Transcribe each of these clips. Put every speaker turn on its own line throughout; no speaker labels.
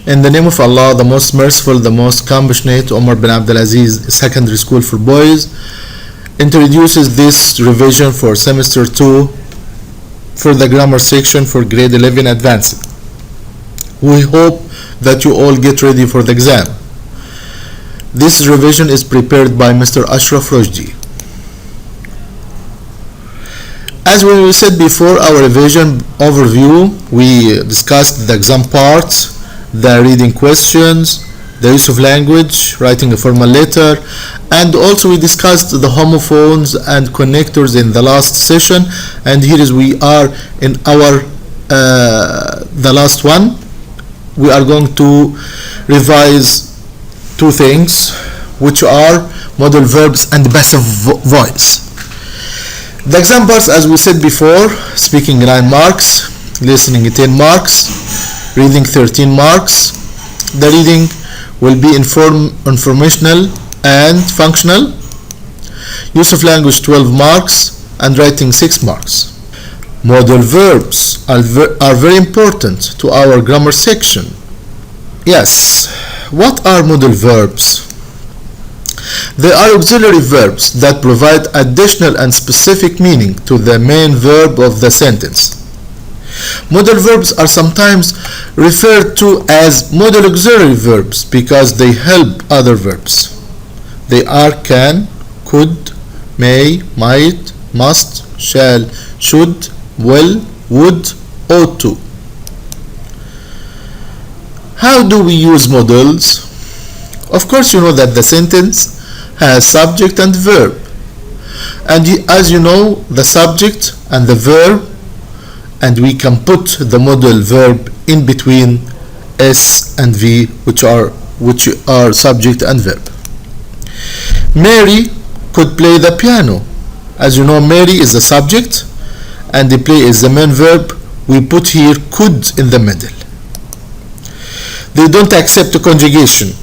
In the name of Allah, the most merciful, the most compassionate, Umar bin Abdulaziz Secondary School for Boys introduces this revision for semester 2 for the grammar section for grade 11 advanced. We hope that you all get ready for the exam. This revision is prepared by Mr. Ashraf Rojdi. As we said before, our revision overview, we discussed the exam parts, the reading questions, the use of language, writing a formal letter, and also we discussed the homophones and connectors in the last session. And here is we are in our the last one. We are going to revise two things, which are modal verbs and passive voice. The exam parts, as we said before, speaking 9 marks, listening 10 marks, reading 13 marks. The reading will be informational and functional. Use of language 12 marks and writing 6 marks. Modal verbs are very important to our grammar section. Yes, what are modal verbs? They are auxiliary verbs that provide additional and specific meaning to the main verb of the sentence. Modal verbs are sometimes referred to as modal auxiliary verbs because they help other verbs. They are can, could, may, might, must, shall, should, will, would, ought to. How do we use modals? Of course, you know that the sentence has subject and verb. And as you know, the subject and the verb, and we can put the modal verb in between S and V, which are subject and verb. Mary could play the piano. As you know, Mary is the subject and the play is the main verb. We put here could in the middle. They don't accept a conjugation.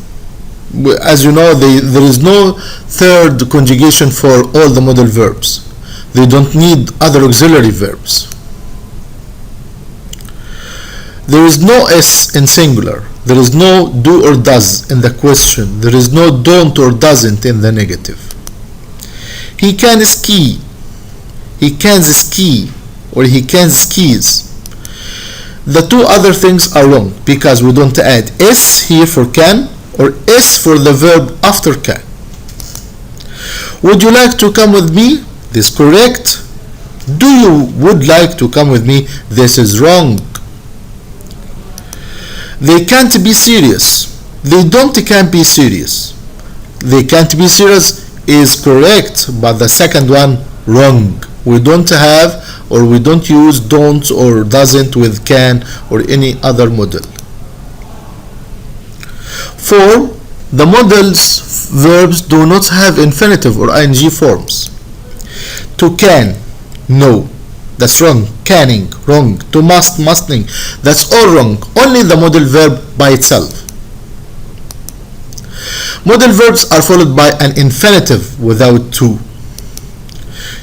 As you know, there is no third conjugation for all the modal verbs. They don't need other auxiliary verbs. There is no S in singular. There is no do or does in the question. There is no don't or doesn't in the negative. He can ski. He can ski, or he can skis. The two other things are wrong because we don't add S here for can or S for the verb after can. Would you like to come with me? This is correct. Do you would like to come with me? This is wrong. They can't be serious. They can't be serious. They can't be serious is correct, but the second one wrong. We don't have or we don't use don't or doesn't with can or any other modal. 4. The modals verbs do not have infinitive or ing forms. To can, no. That's wrong. Canning, wrong. To must, musting. That's all wrong. Only the modal verb by itself. Modal verbs are followed by an infinitive without to.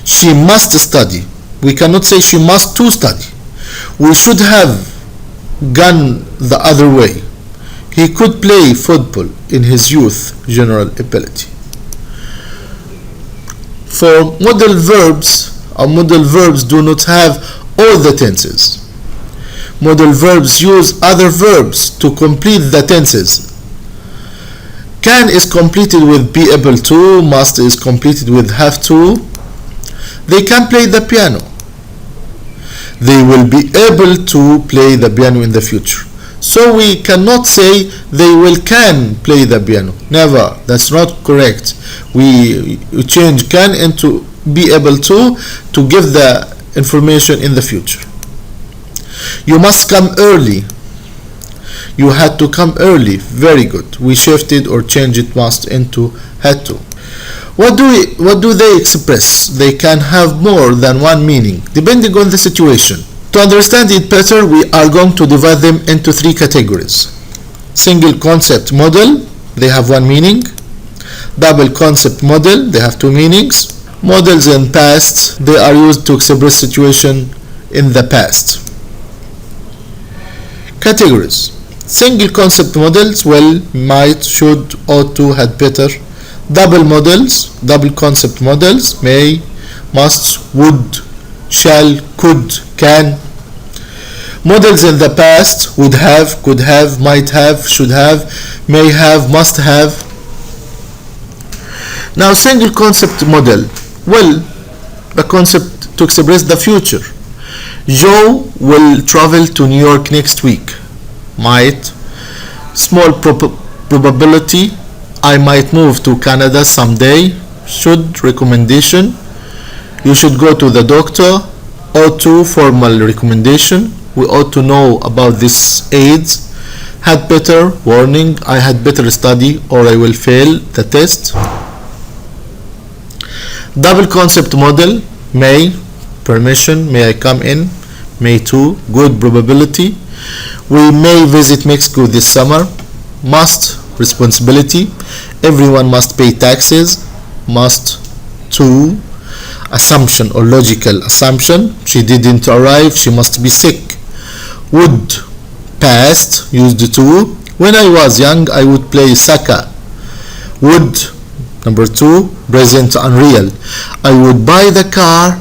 She must study. We cannot say she must to study. We should have gone the other way. He could play football in his youth. General ability. For modal verbs, our modal verbs do not have all the tenses. Modal verbs use other verbs to complete the tenses. Can is completed with be able to, must is completed with have to. They can play the piano. They will be able to play the piano in the future. So we cannot say they can play the piano. Never. That's not correct. We change can into be able to give the information in the future. You must come early. You had to come early. Very good. We shifted or changed it must into had to. What do they express? They can have more than one meaning depending on the situation. To understand it better, we are going to divide them into 3 categories. Single concept modal, they have one meaning. Double concept modal, they have 2 meanings. Modals in past, they are used to express situation in the past. Categories. Single concept models, well, might, should, ought to, had better. Double models, double concept models, may, must, would, shall, could, can. Models in the past, would have, could have, might have, should have, may have, must have. Now single concept model, well, the concept to express the future. Joe will travel to New York next week. Might. Small probability, I might move to Canada someday. Should, recommendation, you should go to the doctor. Ought to, formal recommendation, we ought to know about this AIDS. Had better, warning, I had better study or I will fail the test. Double concept model, may, permission, may I come in. May to, good probability, we may visit Mexico this summer. Must, responsibility, everyone must pay taxes. Must to, assumption or logical assumption, she didn't arrive, she must be sick. Would, past, used to, when I was young I would play soccer. Would, number 2, present unreal, I would buy the car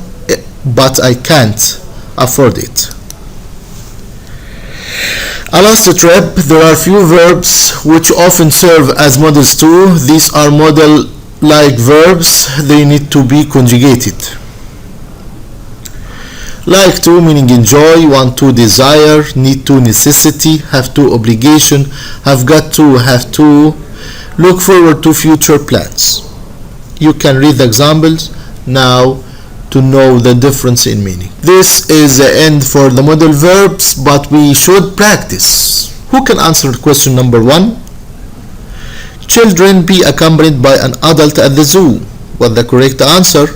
but I can't afford it. A last trip, there are few verbs which often serve as models too. These are modal-like verbs, they need to be conjugated. Like to, meaning enjoy, want to, desire, need to, necessity, have to, obligation, have got to, have to, look forward to, future plans. You can read the examples now to know the difference in meaning. This is the end for the modal verbs, but we should practice. Who can answer question number 1? Children be accompanied by an adult at the zoo. What's the correct answer?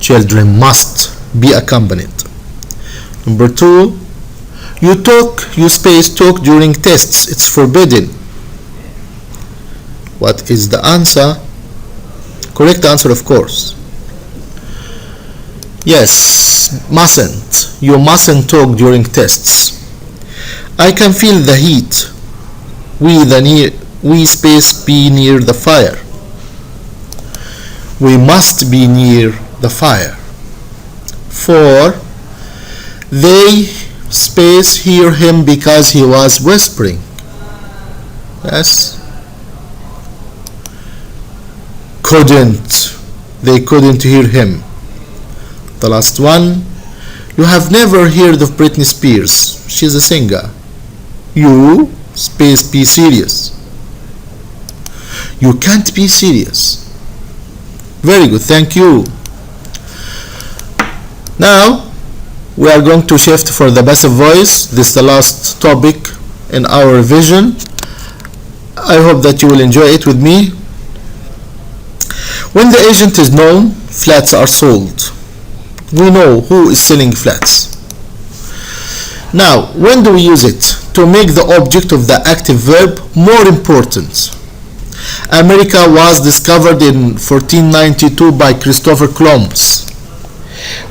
Children must be accompanied. Number 2, you talk during tests. It's forbidden. What is the answer? Correct answer, of course. Yes, mustn't. You mustn't talk during tests. I can feel the heat. We space be near the fire. We must be near the fire. 4, they space hear him because he was whispering. Yes. They couldn't hear him. The last one, you have never heard of Britney Spears. She's a singer. You space be serious. You can't be serious. Very good, thank you. Now we are going to shift for the passive voice. This is the last topic in our revision. I hope that you will enjoy it with me. When the agent is known, flats are sold. We know who is selling flats. Now, when do we use it? To make the object of the active verb more important. America was discovered in 1492 by Christopher Columbus.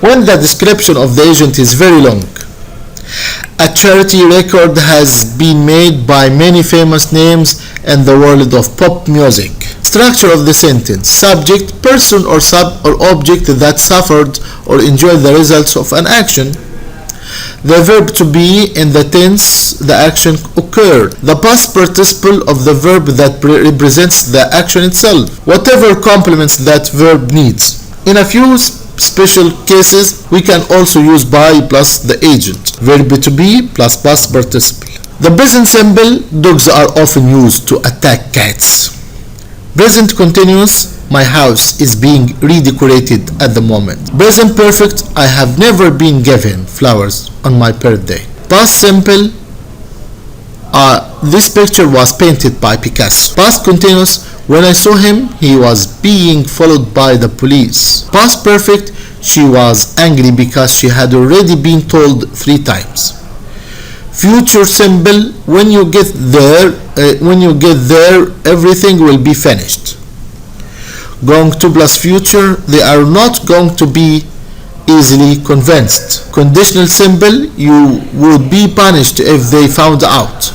When the description of the agent is very long. A charity record has been made by many famous names in the world of pop music. Structure of the sentence: subject, person or object that suffered or enjoyed the results of an action. The verb to be in the tense, the action occurred. The past participle of the verb that represents the action itself. Whatever complements that verb needs. In a few special cases, we can also use by plus the agent. Verb to be plus past participle. The present simple, dogs are often used to attack cats. Present continuous, my house is being redecorated at the moment. Present perfect, I have never been given flowers on my birthday. Past simple, this picture was painted by Picasso. Past continuous, when I saw him, he was being followed by the police. Past perfect, she was angry because she had already been told 3 times. Future simple, when you get there, everything will be finished. Going to plus future, they are not going to be easily convinced. Conditional simple, you would be punished if they found out.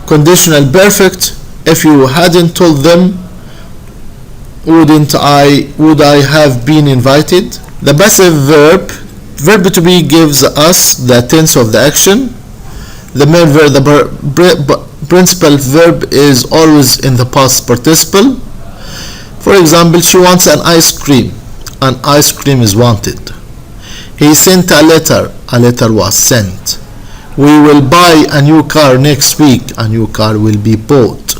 Conditional perfect, if you hadn't told them, would I have been invited? The passive verb to be gives us the tense of the action. The main verb, the principal verb is always in the past participle. For example, she wants an ice cream. An ice cream is wanted. He sent a letter was sent. We will buy a new car next week. A new car will be bought.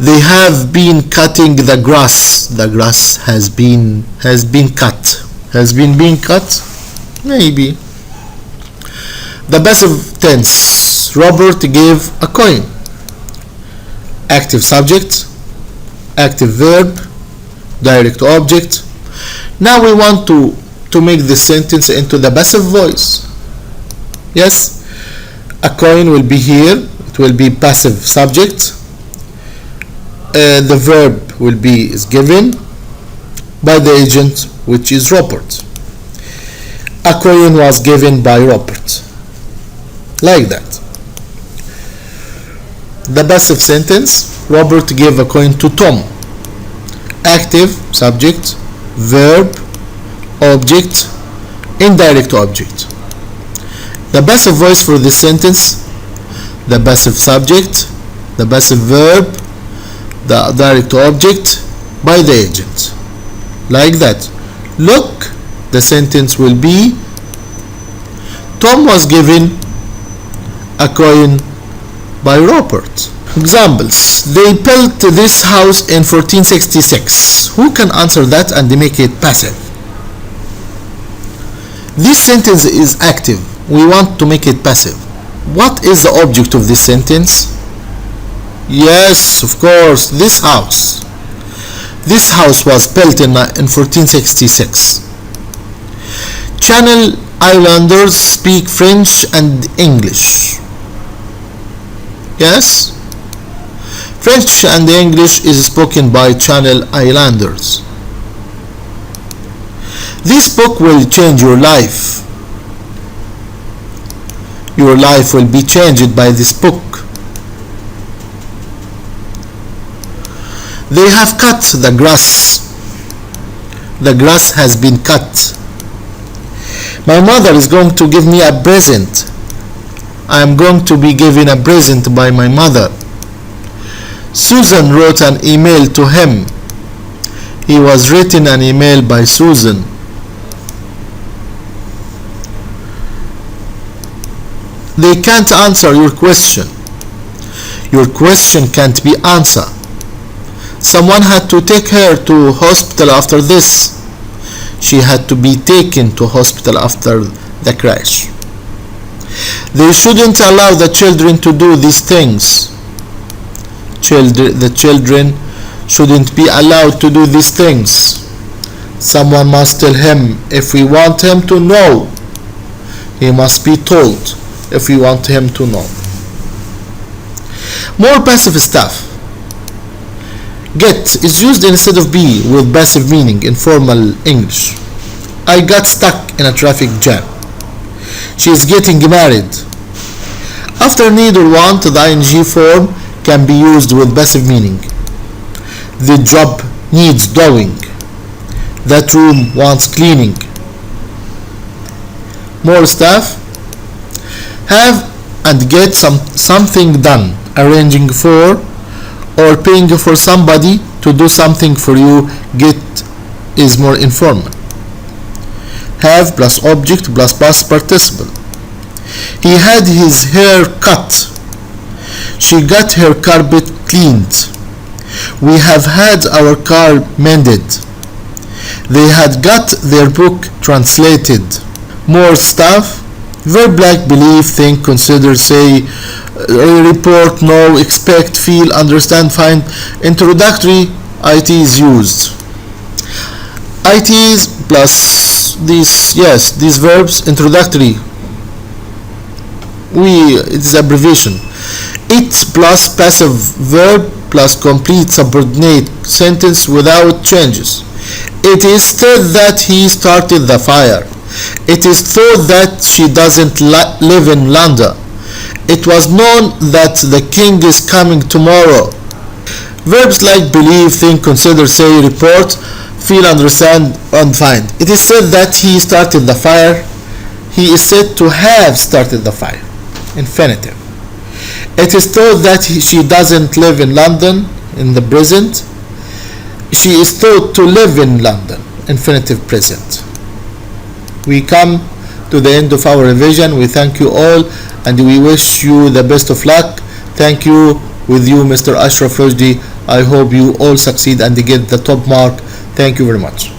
They have been cutting the grass. The grass has been cut. Has been cut? Maybe. The passive tense. Robert gave a coin. Active subject, active verb, direct object. Now we want to make this sentence into the passive voice. Yes, a coin will be here. It will be passive subject. The verb will be is given by the agent, which is Robert. A coin was given by Robert. Like that. The passive sentence, Robert gave a coin to Tom. Active subject, verb, object, indirect object. The passive voice for this sentence, the passive subject, the passive verb, the direct object by the agent. Like that. Look, the sentence will be Tom was given a coin by Robert. Examples. They built this house in 1466. Who can answer that and make it passive? This sentence is active. We want to make it passive. What is the object of this sentence? Yes, of course, this house. This house was built in 1466. Channel Islanders speak French and English. Yes? French and English is spoken by Channel Islanders. This book will change your life. Your life will be changed by this book. They have cut the grass. The grass has been cut. My mother is going to give me a present. I am going to be given a present by my mother. Susan wrote an email to him. He was written an email by Susan. They can't answer your question. Your question can't be answered. Someone had to take her to hospital after this. She had to be taken to hospital after the crash. They shouldn't allow the children to do these things. The children shouldn't be allowed to do these things. Someone must tell him if we want him to know. He must be told if we want him to know. More passive stuff. Get is used instead of be with passive meaning in formal English. I got stuck in a traffic jam. She is getting married. After need or want, the ing form can be used with passive meaning. The job needs doing. That room wants cleaning. More stuff. Have and get something done. Arranging for or paying for somebody to do something for you. Get is more informal. Have plus object plus past participle. He had his hair cut. She got her carpet cleaned. We have had our car mended. They had got their book translated. More stuff. Verb like believe, think, consider, say, report, know, expect, feel, understand, find. Introductory it is used. It is plus these verbs introductory. It is abbreviation. It plus passive verb plus complete subordinate sentence without changes. It is said that he started the fire. It is thought that she doesn't live in London. It was known that the king is coming tomorrow. Verbs like believe, think, consider, say, report, feel, understand, and find. It is said that he started the fire. He is said to have started the fire. Infinitive. It is thought that she doesn't live in London in the present. She is thought to live in London. Infinitive present. We come to the end of our revision. We thank you all and we wish you the best of luck. Thank you. With you, Mr. Ashraf Rojdi. I hope you all succeed and get the top mark. Thank you very much.